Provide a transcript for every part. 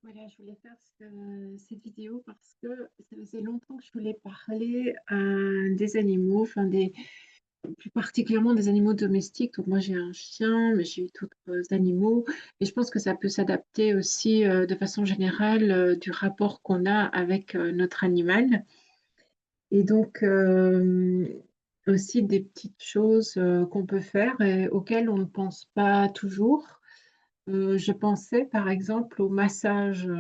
Voilà, je voulais faire cette vidéo parce que ça faisait longtemps que je voulais parler des animaux, plus particulièrement des animaux domestiques. Donc moi j'ai un chien, mais j'ai eu d'autres animaux. Et je pense que ça peut s'adapter aussi de façon générale du rapport qu'on a avec notre animal. Et donc aussi des petites choses qu'on peut faire et auxquelles on ne pense pas toujours. Je pensais par exemple au massage.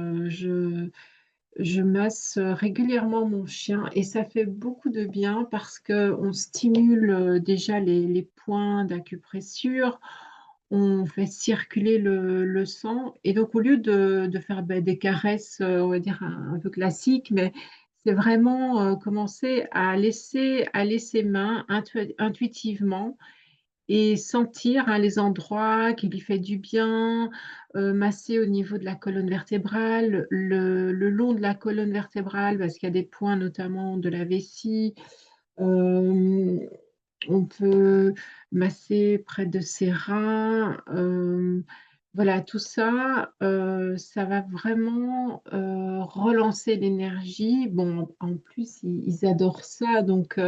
Je masse régulièrement mon chien et ça fait beaucoup de bien parce qu'on stimule déjà les points d'acupressure, on fait circuler le sang et donc au lieu de faire des caresses, on va dire un peu classiques, mais c'est vraiment commencer à laisser aller ses mains intuitivement et sentir les endroits qui lui fait du bien, masser au niveau de la colonne vertébrale, le long de la colonne vertébrale, parce qu'il y a des points notamment de la vessie. Euh, on peut masser près de ses reins. Voilà, tout ça, ça va vraiment relancer l'énergie. Bon, en plus, ils adorent ça, donc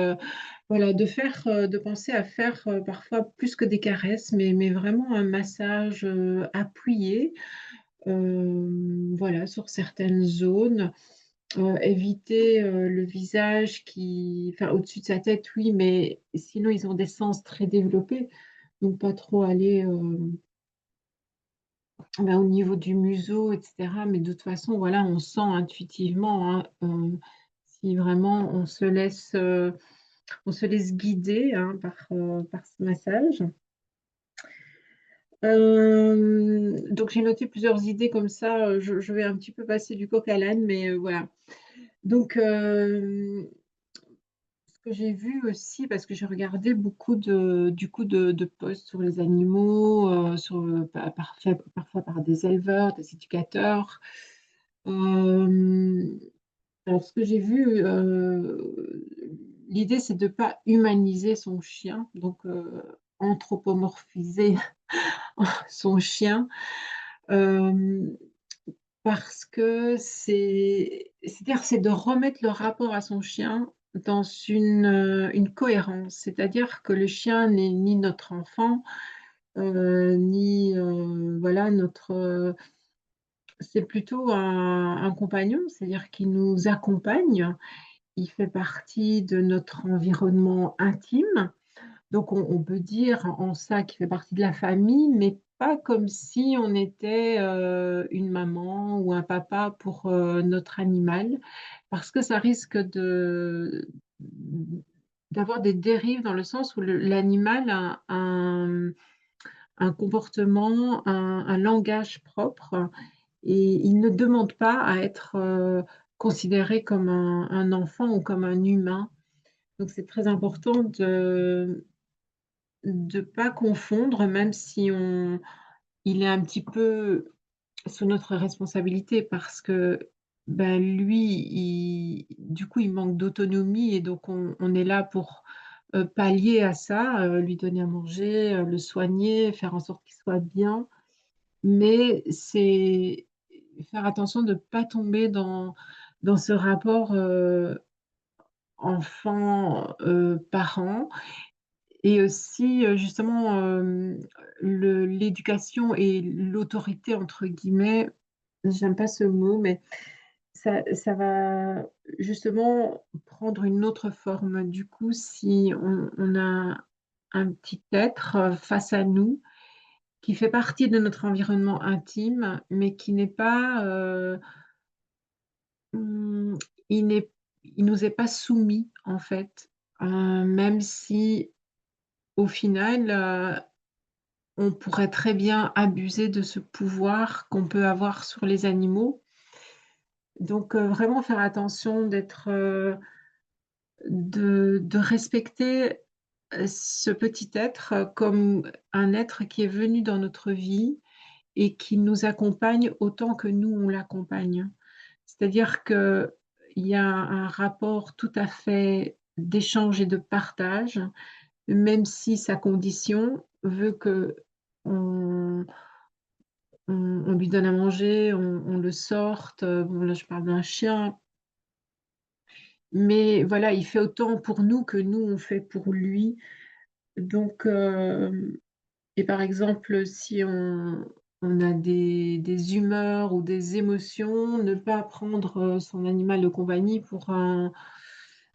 voilà, de penser à faire parfois plus que des caresses, mais vraiment un massage appuyé, voilà, sur certaines zones. Éviter le visage enfin, au-dessus de sa tête, oui, mais sinon ils ont des sens très développés, donc pas trop aller au niveau du museau, etc. Mais de toute façon, voilà, on sent intuitivement hein, si vraiment on se laisse guider hein, par ce massage. Donc j'ai noté plusieurs idées comme ça. Je vais un petit peu passer du coq à l'âne, mais voilà. Donc ce que j'ai vu aussi, parce que j'ai regardé beaucoup de posts sur les animaux, parfois par des éleveurs, des éducateurs. Euh, alors ce que j'ai vu, l'idée c'est de ne pas humaniser son chien, donc anthropomorphiser son chien. Euh, Parce que c'est-à-dire c'est de remettre le rapport à son chien dans une cohérence. C'est-à-dire que le chien n'est ni notre enfant, ni voilà c'est plutôt un compagnon, c'est-à-dire qu'il nous accompagne. Il fait partie de notre environnement intime. Donc, on peut dire en ça qu'il fait partie de la famille, mais pas comme si on était une maman ou un papa pour notre animal, parce que ça risque d'avoir des dérives dans le sens où l'animal a un comportement, un langage propre, et il ne demande pas à être considéré comme un enfant ou comme un humain. Donc, c'est très important de pas confondre, même si il est un petit peu sous notre responsabilité parce que ben, lui, du coup, il manque d'autonomie et donc on est là pour pallier à ça, lui donner à manger, le soigner, faire en sorte qu'il soit bien. Mais c'est faire attention de ne pas tomber dans ce rapport enfant-parent et aussi, justement, l'éducation et l'autorité, entre guillemets, j'aime pas ce mot, mais ça va justement prendre une autre forme. Du coup, si on a un petit être face à nous qui fait partie de notre environnement intime, mais qui n'est pas, hum, il n'est, il nous est pas soumis, en fait. Même si, au final, on pourrait très bien abuser de ce pouvoir qu'on peut avoir sur les animaux. Donc, vraiment faire attention de respecter ce petit être comme un être qui est venu dans notre vie et qui nous accompagne autant que nous, on l'accompagne. C'est-à-dire qu'il y a un rapport tout à fait d'échange et de partage, même si sa condition veut que on, on lui donne à manger, on le sorte. Bon, là, je parle d'un chien, mais voilà, il fait autant pour nous que nous, on fait pour lui. Donc, et par exemple, si on a des humeurs ou des émotions, ne pas prendre son animal de compagnie pour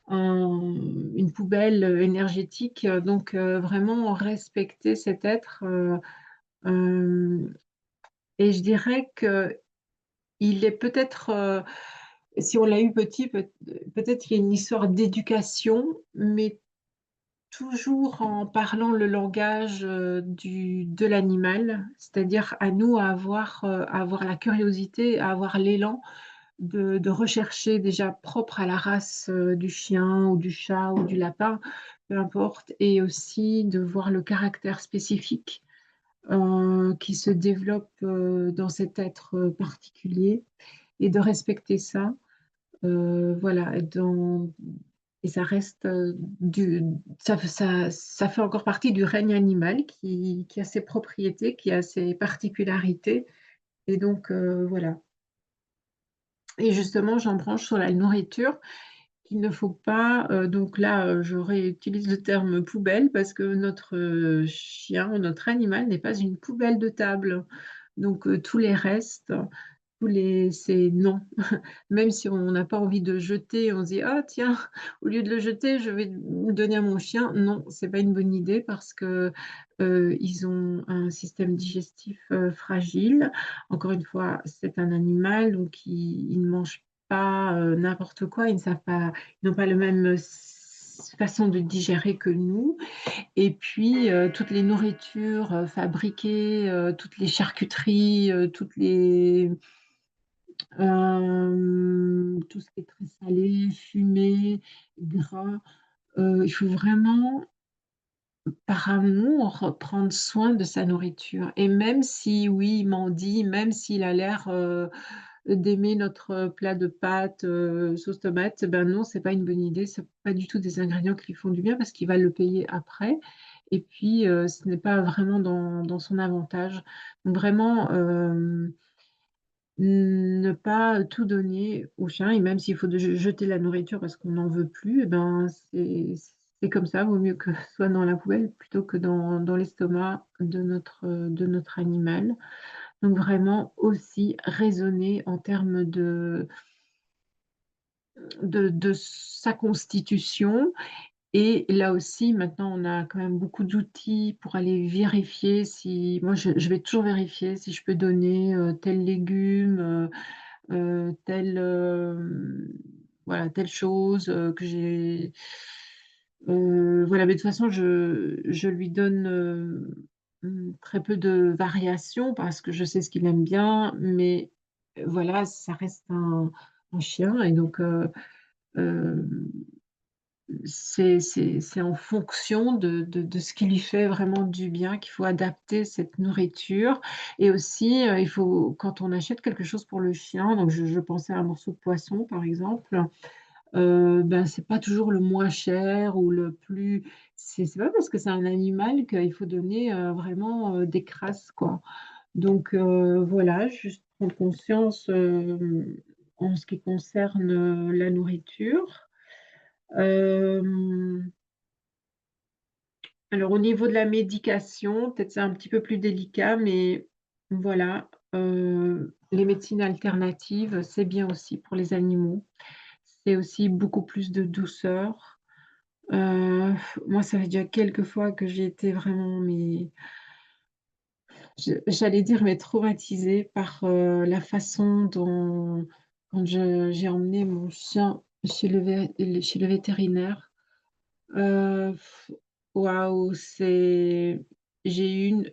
une poubelle énergétique. Donc, vraiment respecter cet être. Euh, et je dirais que il est peut-être, si on l'a eu petit, peut-être qu'il y a une histoire d'éducation, mais toujours en parlant le langage de l'animal, c'est-à-dire à nous à avoir la curiosité, à avoir l'élan de rechercher déjà propre à la race du chien ou du chat ou du lapin, peu importe, et aussi de voir le caractère spécifique qui se développe dans cet être particulier et de respecter ça. Voilà, et ça reste ça fait encore partie du règne animal qui a ses propriétés, qui a ses particularités. Et donc, voilà. Et justement, j'en branche sur la nourriture, qu'il ne faut pas, donc là, je réutilise le terme poubelle parce que notre chien, notre animal n'est pas une poubelle de table. Donc, tous les restes, c'est non. Même si on n'a pas envie de jeter, on se dit, ah tiens, au lieu de le jeter, je vais le donner à mon chien. Non, c'est pas une bonne idée parce que ils ont un système digestif fragile. Encore une fois, c'est un animal, donc ils ne mangent pas n'importe quoi. Ils ne savent pas, ils n'ont pas la même façon de digérer que nous. Et puis, toutes les nourritures fabriquées, toutes les charcuteries, tout ce qui est très salé, fumé, gras. Il faut vraiment, par amour, prendre soin de sa nourriture. Et même si, oui, il mendie, même s'il a l'air d'aimer notre plat de pâtes, sauce tomate, ben non, c'est pas une bonne idée. C'est pas du tout des ingrédients qui lui font du bien parce qu'il va le payer après. Et puis, ce n'est pas vraiment dans son avantage. Donc, vraiment, ne pas tout donner au chien, et même s'il faut jeter la nourriture parce qu'on n'en veut plus, eh ben c'est comme ça, vaut mieux que ce soit dans la poubelle plutôt que dans l'estomac de notre animal. Donc vraiment aussi raisonner en termes de sa constitution. Et là aussi, maintenant, on a quand même beaucoup d'outils pour aller vérifier si, moi, je vais toujours vérifier si je peux donner tel légume, voilà, telle chose que j'ai. Voilà, mais de toute façon, je lui donne très peu de variations parce que je sais ce qu'il aime bien, mais voilà, ça reste un chien et donc euh, c'est en fonction de ce qui lui fait vraiment du bien qu'il faut adapter cette nourriture. Et aussi, il faut, quand on achète quelque chose pour le chien, donc je pensais à un morceau de poisson par exemple, ben, c'est pas toujours le moins cher ou le plus. C'est pas parce que c'est un animal qu'il faut donner vraiment des crasses, quoi. Donc voilà, juste prendre conscience en ce qui concerne la nourriture. Euh, alors, au niveau de la médication, peut-être c'est un petit peu plus délicat, mais voilà, les médecines alternatives, c'est bien aussi pour les animaux. C'est aussi beaucoup plus de douceur. Euh, Moi, ça fait déjà quelques fois que j'ai été vraiment, mais j'allais dire, mais traumatisée par la façon dont, quand j'ai emmené mon chien chez le vétérinaire. Euh, Waouh, j'ai eu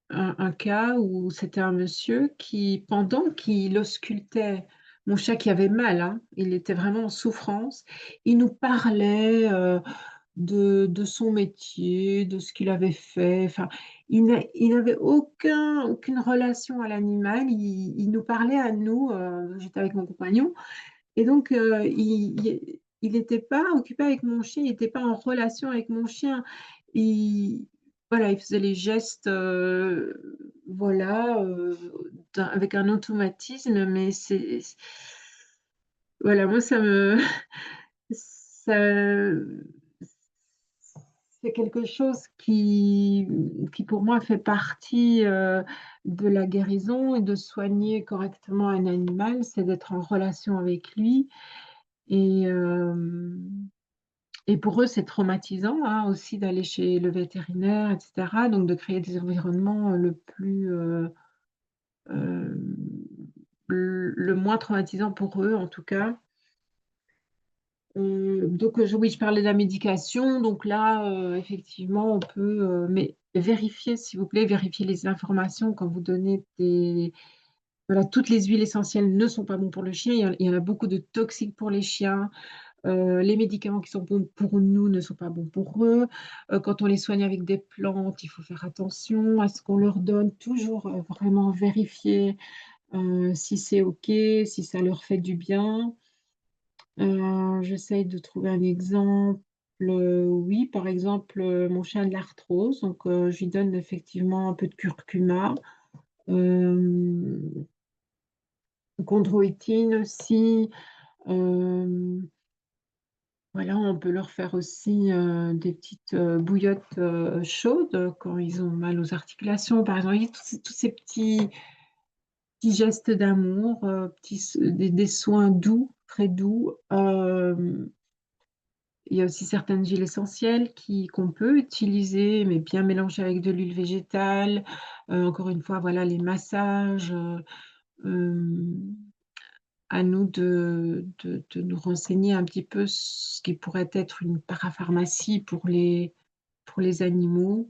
un cas où c'était un monsieur qui, pendant qu'il auscultait mon chat qui avait mal, hein, il était vraiment en souffrance, il nous parlait de son métier, de ce qu'il avait fait. Enfin, il n'avait aucune relation à l'animal. Il nous parlait à nous. J'étais avec mon compagnon. Et donc, il n'était pas occupé avec mon chien, il n'était pas en relation avec mon chien. voilà, il faisait les gestes, voilà, avec un automatisme, mais voilà, moi ça me ça c'est quelque chose qui pour moi fait partie, de la guérison et de soigner correctement un animal, c'est d'être en relation avec lui et pour eux, c'est traumatisant, hein, aussi d'aller chez le vétérinaire et cetera, donc de créer des environnements, le plus, hem, le moins traumatisant pour eux, en tout cas. Donc oui, je parlais de la médication, donc là, effectivement, on peut, mais vérifier, s'il vous plaît, vérifier les informations quand vous donnez des voilà, toutes les huiles essentielles ne sont pas bons pour le chien. Il y en a beaucoup de toxiques pour les chiens. Les médicaments qui sont bons pour nous ne sont pas bons pour eux. Quand on les soigne avec des plantes, il faut faire attention à ce qu'on leur donne. Toujours, vraiment vérifier, si c'est OK, si ça leur fait du bien. J'essaye de trouver un exemple. Oui, par exemple, mon chien a de l'arthrose, donc je lui donne effectivement un peu de curcuma, hem, chondroïtine aussi, hem, voilà, on peut leur faire aussi, des petites, bouillottes, chaudes quand ils ont mal aux articulations, par exemple. Oui, tous ces petits gestes d'amour, petits s des soins doux, très doux. Il y a aussi certaines huiles essentielles qu'on peut utiliser, mais bien mélangées avec de l'huile végétale. Encore une fois, voilà, les massages, hem, à nous de nous renseigner un petit peu ce qui pourrait être une parapharmacie pour les animaux.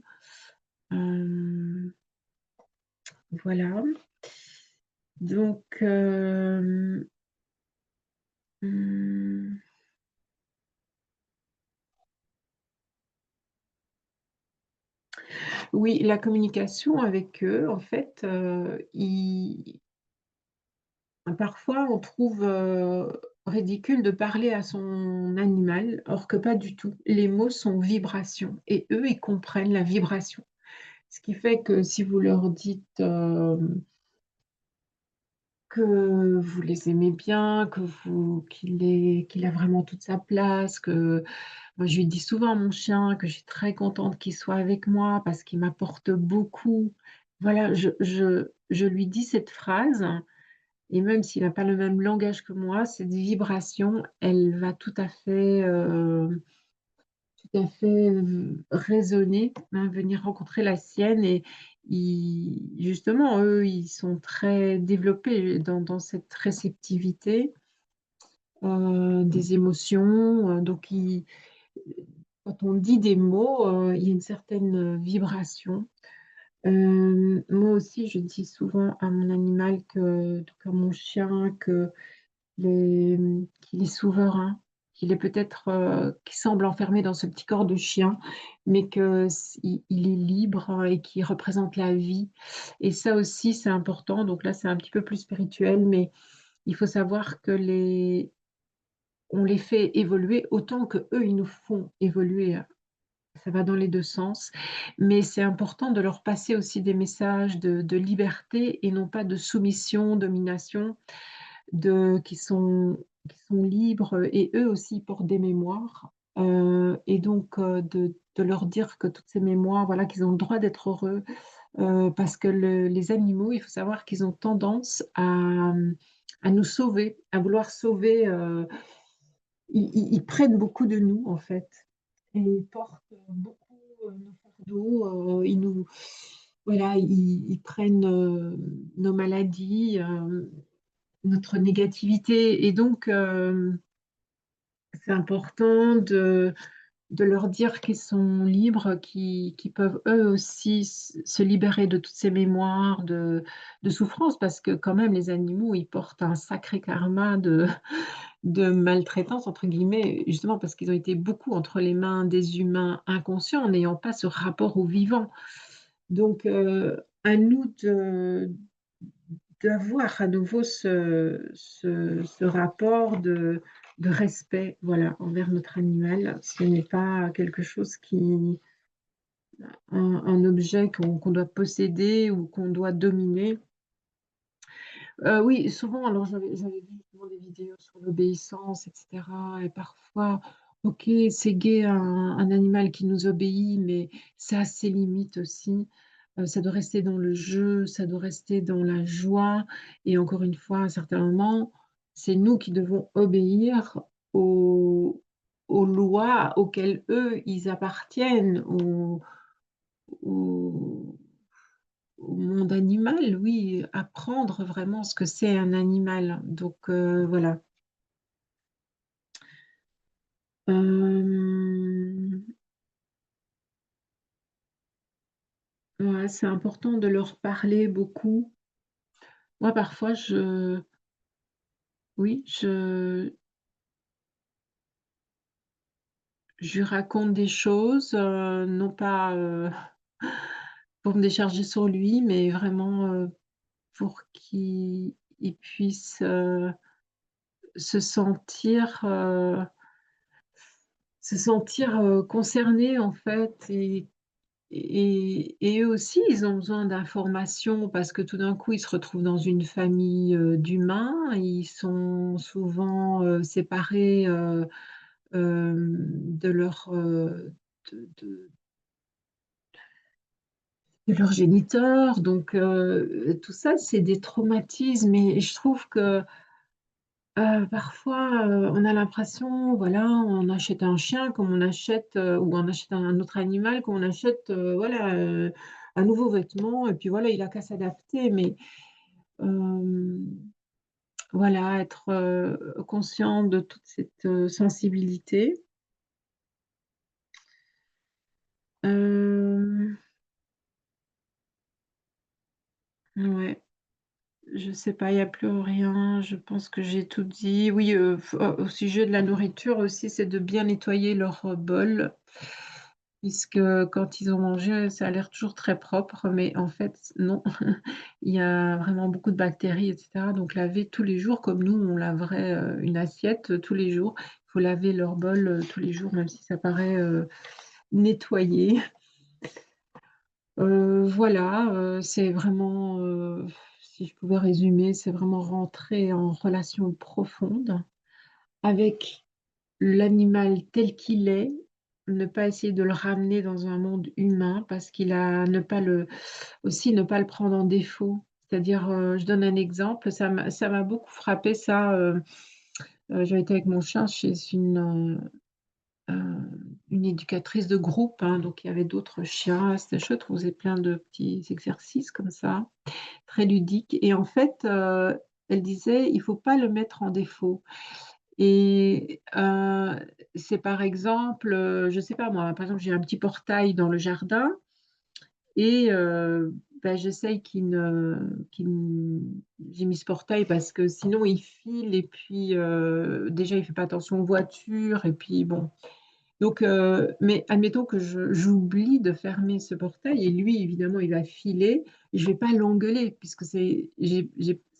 Hem, voilà. Donc, mmh, oui, la communication avec eux, en fait, ils parfois, on trouve, ridicule de parler à son animal, or que pas du tout. Les mots sont vibrations et eux, ils comprennent la vibration. Ce qui fait que si vous leur dites, que vous les aimez bien, qu'il a vraiment toute sa place, que moi, je lui dis souvent à mon chien que je suis très contente qu'il soit avec moi parce qu'il m'apporte beaucoup. Voilà, je lui dis cette phrase et même s'il n'a pas le même langage que moi, cette vibration, elle va tout à fait, résonner, hein, venir rencontrer la sienne et justement, eux, ils sont très développés dans cette réceptivité, des émotions, donc quand on dit des mots, il y a une certaine, vibration. Moi aussi, je dis souvent à mon animal donc à mon chien qu'il est souverain, qu'il est peut-être, qu'il semble enfermé dans ce petit corps de chien, mais qu'il est libre et qu'il représente la vie et ça aussi, c'est important. Donc là, c'est un petit peu plus spirituel, mais il faut savoir que les on les fait évoluer autant qu'eux, ils nous font évoluer, ça va dans les 2 sens, mais c'est important de leur passer aussi des messages de liberté et non pas de soumission, domination. Qui sont libres et eux aussi portent des mémoires, et donc de leur dire que toutes ces mémoires, voilà, qu'ils ont le droit d'être heureux, parce que les animaux, il faut savoir qu'ils ont tendance à nous sauver, à vouloir sauver, ils prennent beaucoup de nous, en fait et ils portent beaucoup, nos fardeaux, ils nous voilà, ils prennent, nos maladies, notre négativité et donc c'est important de leur dire qu'ils sont libres, qu'ils peuvent eux aussi se libérer de toutes ces mémoires de souffrance parce que quand même les animaux, ils portent un sacré karma de «maltraitance» entre guillemets, justement parce qu'ils ont été beaucoup entre les mains des humains inconscients, n'ayant pas ce rapport au vivant. Donc à nous d'avoir à nouveau ce rapport de respect, voilà, envers notre animal. Ce n'est pas quelque chose un objet qu'on doit posséder ou qu'on doit dominer. Oui, souvent, alors j'avais vu justement des vidéos sur l'obéissance et cetera et parfois, OK, c'est gai un animal qui nous obéit, mais ça a ses limites aussi. Ça doit rester dans le jeu, ça doit rester dans la joie et encore une fois, à un certain moment, c'est nous qui devons obéir aux aux lois auxquelles eux, ils appartiennent, au au monde animal, oui, apprendre vraiment ce que c'est un animal. Donc voilà. Hem, ouais, c'est important de leur parler beaucoup. Moi, parfois, oui, je lui raconte des choses, non pas, pour me décharger sur lui, mais vraiment, pour qu'il puisse, se sentir, concernés, en fait et eux aussi, ils ont besoin d'informations parce que tout d'un coup, ils se retrouvent dans une famille, d'humains. Ils sont souvent, séparés, de leur, de leurs géniteurs donc tout ça, c'est des traumatismes et je trouve que, parfois, on a l'impression, voilà, on achète un chien comme on achète, ou on achète un autre animal comme on achète, voilà, un nouveau vêtement et puis voilà, il a qu'à s'adapter mais hem, voilà, être, conscient de toute cette, sensibilité. Hem, ouais, je sais pas, il y a plus rien, je pense que j'ai tout dit. Oui, f au sujet de la nourriture aussi, c'est de bien nettoyer leur, bol. Puisque quand ils ont mangé, ça a l'air toujours très propre, mais en fait, non. Il y a vraiment beaucoup de bactéries et cetera, donc laver tous les jours comme nous, on laverait, une assiette, tous les jours. Il faut laver leur bol, tous les jours, même si ça paraît, nettoyé. Voilà, c'est vraiment, si je pouvais résumer, c'est vraiment rentrer en relation profonde avec l'animal tel qu'il est, ne pas essayer de le ramener dans un monde humain parce qu'il a ne pas le aussi ne pas le prendre en défaut. C'est-à-dire, je donne un exemple, ça m'a beaucoup frappé ça, j'avais été avec mon chien chez une éducatrice de groupe, hein, donc il y avait d'autres chiens, c'était chouette, on faisait plein de petits exercices comme ça, très ludiques et en fait, elle disait: «Il faut pas le mettre en défaut». Et c'est par exemple, je sais pas moi, par exemple, j'ai un petit portail dans le jardin et bah, j'essaye j'ai mis ce portail parce que sinon il file et puis, déjà il fait pas attention aux voitures et puis bon donc mais admettons que j'oublie de fermer ce portail et lui évidemment il va filer et je vais pas l'engueuler puisque c'est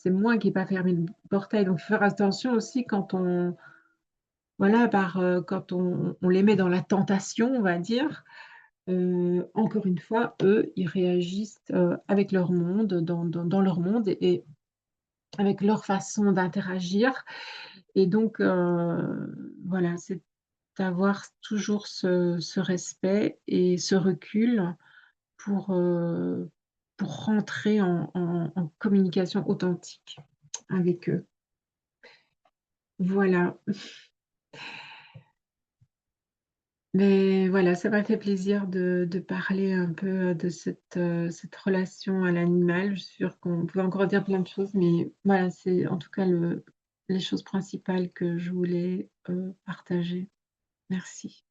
moi qui ai pas fermé le portail donc il faut faire attention aussi quand on voilà, quand on les met dans la tentation, on va dire, encore une fois, eux, ils réagissent, avec leur monde, dans leur monde et avec leur façon d'interagir et donc voilà, c'est d'avoir toujours ce respect et ce recul pour, heu, pour rentrer en communication authentique avec eux. Voilà. Mais voilà, ça m'a fait plaisir de parler un peu de cette relation à l'animal. Je suis sûre qu'on pouvait encore dire plein de choses, mais voilà, c'est en tout cas les choses principales que je voulais, partager. Merci.